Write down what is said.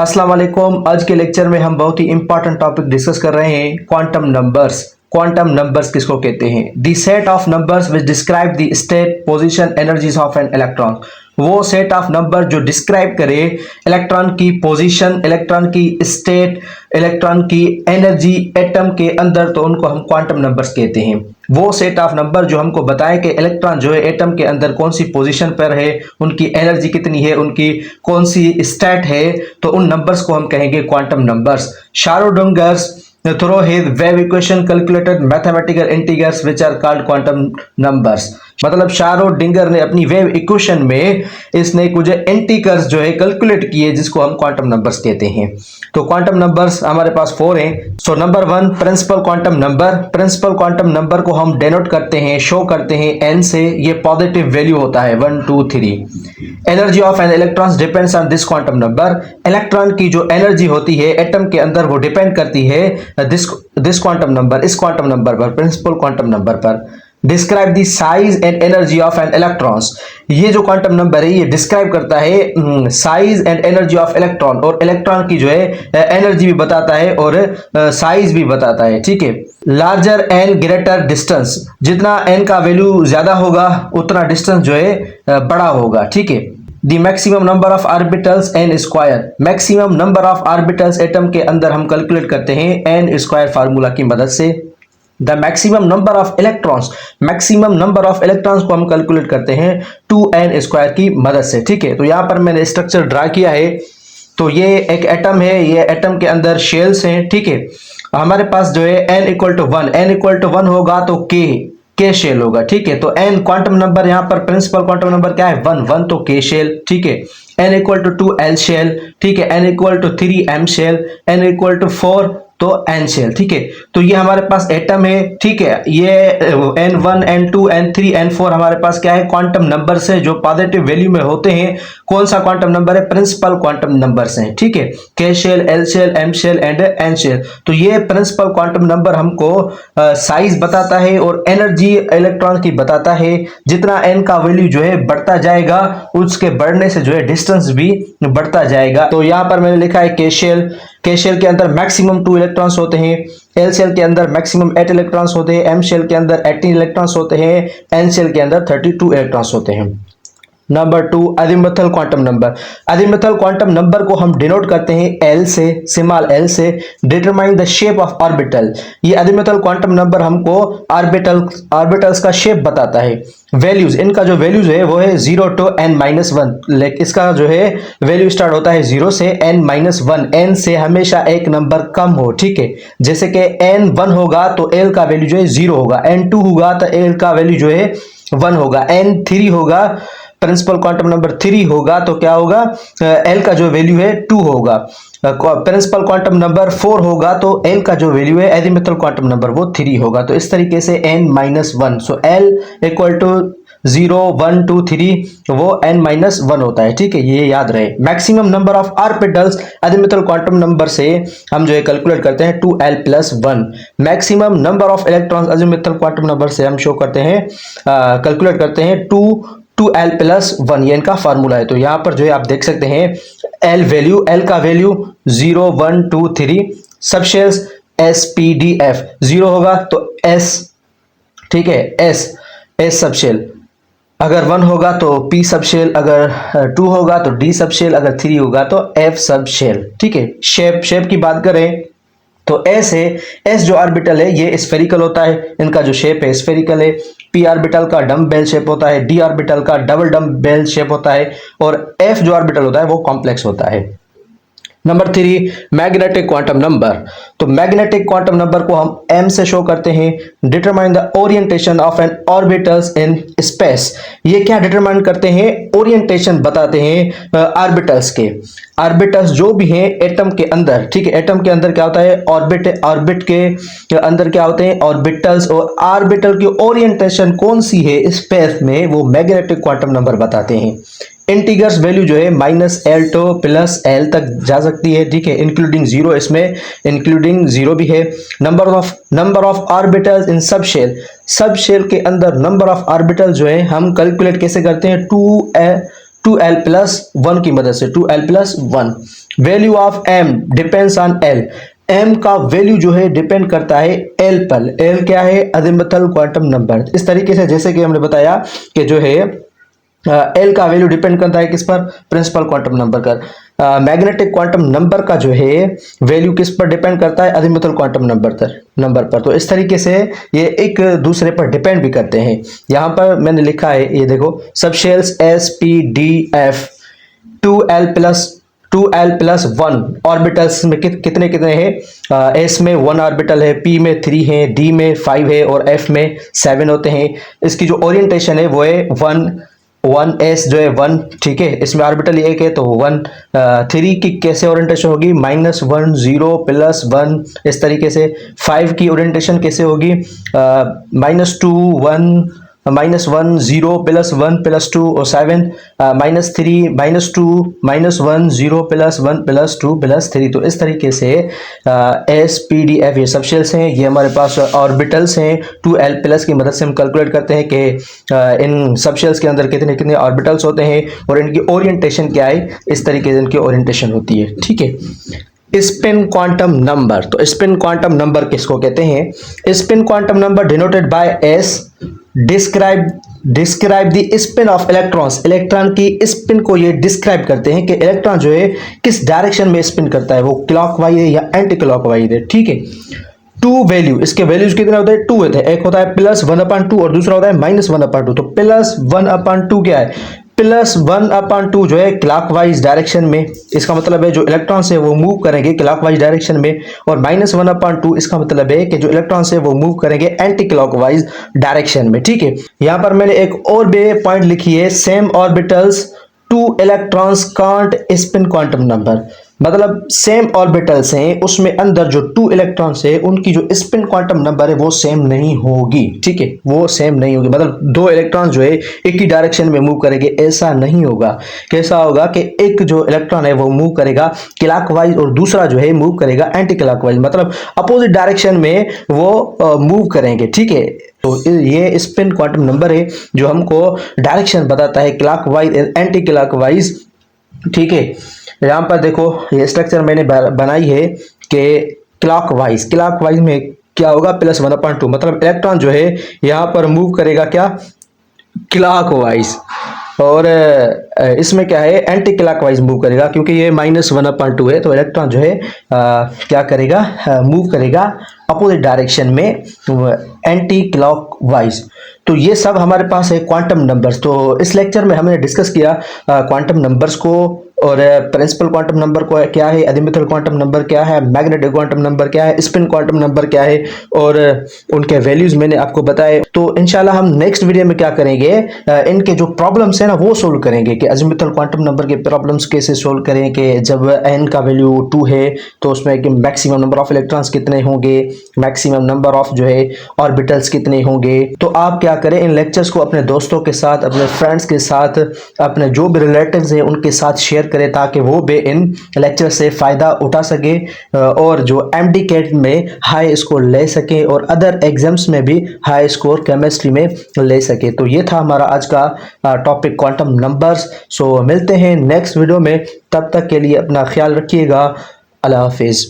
अस्सलाम वालेकुम। आज के लेक्चर में हम बहुत ही इंपॉर्टेंट टॉपिक डिस्कस कर रहे हैं, क्वांटम नंबर्स। क्वांटम नंबर्स किसको कहते हैं? The set of numbers which describe the state, position, energies of an electron. वो सेट ऑफ नंबर जो डिस्क्राइब करे इलेक्ट्रॉन की पोजीशन, इलेक्ट्रॉन की स्टेट, इलेक्ट्रॉन की एनर्जी एटम के अंदर, तो उनको हम क्वांटम नंबर्स कहते हैं। वो सेट ऑफ नंबर जो हमको बताए कि इलेक्ट्रॉन जो है एटम के अंदर कौन सी पोजीशन पर है, उनकी एनर्जी कितनी है, उनकी कौन सी स्टेट है, तो उन नंबर्स को हम कहेंगे quantum numbers. Schrodinger's through his wave equation calculated mathematical integers which are called quantum numbers। मतलब शारोडिंगर ने अपनी वेव इक्वेशन में इसने कुछ इंटीजर्स जो है कैलकुलेट किए जिसको हम क्वांटम नंबर्स कहते हैं। तो क्वांटम नंबर्स हमारे पास 4 हैं। So number 1 principal quantum number. Principal quantum number को हम डेनोट करते हैं, शो करते हैं n से। ये पॉजिटिव वैल्यू होता है 1 2 3। Energy of an electrons depends on this quantum number. Electron की जो एनर्जी होती है एटम के अंदर वो डिपेंड करती है दिस क्वांटम नंबर, इस क्वांटम नंबर पर, प्रिंसिपल क्वांटम नंबर पर। Describe the size and energy of an electrons. ये जो क्वांटम नंबर है ये डिस्क्राइब करता है size and energy of electron, और इलेक्ट्रॉन की जो है एनर्जी भी बताता है और साइज भी बताता है। ठीक है। लार्जर एंड ग्रेटर डिस्टेंस, जितना एन का वैल्यू ज्यादा होगा उतना डिस्टेंस जो है बड़ा होगा। ठीक है। The maximum number of orbitals n square। Maximum number of orbitals atom के अंदर हम कैलकुलेट करते हैं n स्क्वायर फार्मूला की मदद से। The maximum number of electrons, maximum number of electrons को हम कैलकुलेट करते हैं 2n स्क्वायर की मदद से। ठीक है। तो यहां पर मैंने स्ट्रक्चर ड्रा किया है। तो ये एक एटम है, ये एटम के अंदर शेल्स हैं। ठीक है। हमारे पास जो है n equal to 1, n equal to 1 होगा तो के शेल होगा। ठीक है। तो n क्वांटम नंबर, यहां पर प्रिंसिपल क्वांटम नंबर क्या है? 1 तो के शेल। ठीक है। n equal to 2 L shell. ठीक है। n equal to 3 M shell. n equal to 4 तो एन शेल। ठीक है। तो ये हमारे पास एटम है। ठीक है। ये n1 n2 n3 n4 हमारे पास क्या है? क्वांटम नंबर्स है जो पॉजिटिव वैल्यू में होते हैं। कौन सा क्वांटम नंबर है? प्रिंसिपल क्वांटम नंबर्स हैं। ठीक है। K shell, L shell, M shell and N shell. तो ये प्रिंसिपल क्वांटम नंबर हमको साइज बताता है और एनर्जी इलेक्ट्रॉन की बताता है। जितना एन का वैल्यू जो है बढ़ता जाएगा उसके बढ़ने से जो है डिस्टेंस भी बढ़ता जाएगा। तो यहां पर मैंने लिखा है के शेल। के शेल के अंदर मैक्सिमम 2 इलेक्ट्रॉन्स होते हैं। एल शेल के अंदर मैक्सिमम 8 इलेक्ट्रॉन्स होते हैं। एम शेल के अंदर 18 इलेक्ट्रॉन्स होते हैं। एन शेल के अंदर 32 इलेक्ट्रॉन्स होते हैं। Number 2 azimuthal quantum number. Azimuthal quantum number को हम डिनोट करते हैं एल से, स्मॉल एल से। Determine the shape of orbital. ये अजीमुथल क्वांटम नंबर हमको ऑर्बिटल्स का शेप बताता है। वैल्यूज, इनका जो वैल्यूज है वो है 0 to n-1। इसका जो है वैल्यू स्टार्ट होता है 0 से n-1। n से हमेशा एक नंबर कम हो। ठीक है। जैसे कि n1 होगा तो l का वैल्यू जो है 0 होगा। n2 होगा तो l का वैल्यू जो है 1 होगा। n3 होगा, प्रिंसिपल क्वांटम नंबर 3 होगा तो क्या होगा? L का जो वैल्यू है 2 होगा। प्रिंसिपल क्वांटम नंबर 4 होगा तो L का जो वैल्यू है अजीमुथल क्वांटम नंबर वो 3 होगा। तो इस तरीके से n-1, so L equal to 0 1 2 3 वो n-1 होता है। ठीक है। ये याद रहे। Maximum number of orbitals azimuthal quantum number से हम जो है कैलकुलेट करते हैं 2l+1। Maximum number of electrons azimuthal quantum number से हम शो करते हैं, कैलकुलेट करते हैं 2l+1। ये इनका फार्मूला है। तो यहां पर जो है आप देख सकते हैं L का वैल्यू 0 1 2 3। सब शेल्स SPDF 0 होगा तो S। ठीक है। S सब शेल। अगर 1 होगा तो P सब शेल, अगर 2 होगा तो D सब शेल, अगर 3 होगा तो F सब शेल। ठीक है। शेप की बात करें तो S है। S जो ऑर्बिटल है ये स्फेरिकल होता है। इनका जो शेप है स्फेरिकल है। P ऑर्बिटल का डम बेल शेप होता है। D ऑर्बिटल का डबल डम बेल शेप होता है। और F जो ऑर्बिटल होता है वो कॉम्प्लेक्स होता है। Number 3 magnetic quantum number. तो मैग्नेटिक क्वांटम नंबर को हम m से शो करते हैं। Determine the orientation of an orbitals in space. ये क्या डिटरमाइन करते हैं? ओरिएंटेशन बताते हैं ऑर्बिटल्स के। ऑर्बिटल्स जो भी हैं एटम के अंदर। ठीक है। एटम के अंदर क्या होता है? ऑर्बिट के अंदर क्या होते हैं? ऑर्बिटल्स। और ऑर्बिटल की ओरिएंटेशन कौन सी है स्पेस में वो मैग्नेटिक क्वांटम नंबर बताते हैं। इंटीगर्स वैल्यू जो है -L to +L तक जा सकती है। ठीक है। इंक्लूडिंग 0, इसमें इंक्लूडिंग 0 भी है। नंबर ऑफ ऑर्बिटल्स इन सब शेल। सब शेल के अंदर नंबर ऑफ ऑर्बिटल जो है हम कैलकुलेट कैसे करते हैं? 2l+1 की मदद से 2l+1। Value of m depends on l, m का वैल्यू जो है डिपेंड करता है l पर। l क्या है? Azimuthal quantum number. इस तरीके से जैसे कि हमने बताया कि जो है एल का वैल्यू डिपेंड करता है किस पर? प्रिंसिपल क्वांटम नंबर पर। मैग्नेटिक क्वांटम नंबर का जो है वैल्यू किस पर डिपेंड करता है? अज़ीमुथल क्वांटम नंबर पर। तो इस तरीके से ये एक दूसरे पर डिपेंड भी करते हैं। यहां पर मैंने लिखा है, ये देखो, subshells s p d f 2l+1 orbitals में कितने कितने हैं? एस में 1 ऑर्बिटल है, पी में 3 है, डी में 5 है और एफ में 7 होते हैं। इसकी जो ओरिएंटेशन है वो है 1 जो है 1, ठीक है। इसमें ऑर्बिटल एक है तो 1। 3 की कैसे ओरिएंटेशन होगी? -1 0 +1, इस तरीके से। 5 की ओरिएंटेशन कैसे होगी? -2 1 -1 0 +1 +2 और 7 -3 -2 -1 0 +1 +2 +3। तो इस तरीके से SPDF ये सबशेल्स हैं, ये हमारे पास ऑर्बिटल्स हैं। 2l+ की मदद से हम कैलकुलेट करते हैं कि इन सबशेल्स के अंदर कितने कितने ऑर्बिटल्स होते हैं और इनकी ओरिएंटेशन क्या है। इस तरीके से इनकी ओरिएंटेशन होती है, ठीक है। स्पिन क्वांटम नंबर, तो स्पिन क्वांटम नंबर किसको कहते हैं? Spin quantum number denoted by S describe the spin off electrons. Electron की स्पिन को ये डिस्क्राइब करते हैं कि इलेक्ट्रॉन जो है किस डायरेक्शन में स्पिन करता है, वो क्लॉकवाइज है या एंटी क्लॉकवाइज है, ठीक है। टू वैल्यू, इसके वैल्यूज कितने होते हैं? 2 होते हैं। एक होता है +1/2 और दूसरा होता है -1/2। तो +1/2 क्या है? +1/2 जो है क्लॉकवाइज डायरेक्शन में, इसका मतलब है जो इलेक्ट्रॉन्स है वो मूव करेंगे क्लॉकवाइज डायरेक्शन में। और -1/2 इसका मतलब है कि जो इलेक्ट्रॉन्स है वो मूव करेंगे एंटी क्लॉकवाइज डायरेक्शन में, ठीक है। यहां पर मैंने एक और भी पॉइंट लिखी है, same orbitals 2 electrons can't spin quantum number. मतलब सेम ऑर्बिटल्स हैं, उसमें अंदर जो 2 इलेक्ट्रॉन्स है उनकी जो स्पिन क्वांटम नंबर है वो सेम नहीं होगी, ठीक है, वो सेम नहीं होगी। मतलब 2 इलेक्ट्रॉन जो है एक ही डायरेक्शन में मूव करेंगे, ऐसा नहीं होगा। कैसा होगा कि एक जो इलेक्ट्रॉन है वो मूव करेगा क्लॉकवाइज और दूसरा जो है मूव करेगा एंटी क्लॉकवाइज, मतलब अपोजिट डायरेक्शन में वो मूव करेंगे, ठीक है। तो ये स्पिन क्वांटम नंबर है जो हमको डायरेक्शन बताता है क्लॉकवाइज एंटी क्लॉकवाइज, ठीक है। यहां पर देखो ये स्ट्रक्चर मैंने बनाई है कि क्लॉकवाइज में क्या होगा? +1/2, मतलब इलेक्ट्रॉन जो है यहां पर मूव करेगा क्या? क्लॉकवाइज। और इसमें क्या है? एंटी क्लॉकवाइज मूव करेगा, क्योंकि ये -1/2 है तो इलेक्ट्रॉन जो है क्या करेगा? मूव करेगा अपोजिट डायरेक्शन में एंटी क्लॉकवाइज। तो ये सब हमारे पास है क्वांटम नंबर्स। तो इस लेक्चर में हमने डिस्कस किया क्वांटम नंबर्स को, और प्रिंसिपल क्वांटम नंबर को क्या है, अज़ीमुथल क्वांटम नंबर क्या है, मैग्नेटिक क्वांटम नंबर क्या है, स्पिन क्वांटम नंबर क्या है, और उनके वैल्यूज मैंने आपको बताए। तो इंशाल्लाह हम नेक्स्ट वीडियो में क्या करेंगे, इनके जो प्रॉब्लम्स है ना वो सोल्व करेंगे कि अज़ीमुथल क्वांटम नंबर के प्रॉब्लम्स कैसे सोल्व करें, कि जब n का वैल्यू 2 है तो उसमें कि मैक्सिमम नंबर ऑफ इलेक्ट्रॉन्स कितने होंगे, मैक्सिमम नंबर ऑफ जो है ऑर्बिटल्स कितने होंगे। तो आप क्या करें, इन लेक्चर्स को अपने दोस्तों के साथ, अपने फ्रेंड्स के साथ, अपने जो भी रिलेटिव्स हैं उनके साथ शेयर करें, ताकि वो भी इन लेक्चर से फ़ायदा उठा सके और जो MD-CAT में हाई स्कोर ले सके और अदर एग्जाम्स में भी हाई स्कोर केमिस्ट्री में ले सके। तो ये था हमारा आज का टॉपिक क्वांटम नंबर्स। सो मिलते हैं नेक्स्ट वीडियो में, तब तक के लिए अपना ख्याल रखिएगा। अल्लाह हाफिज़।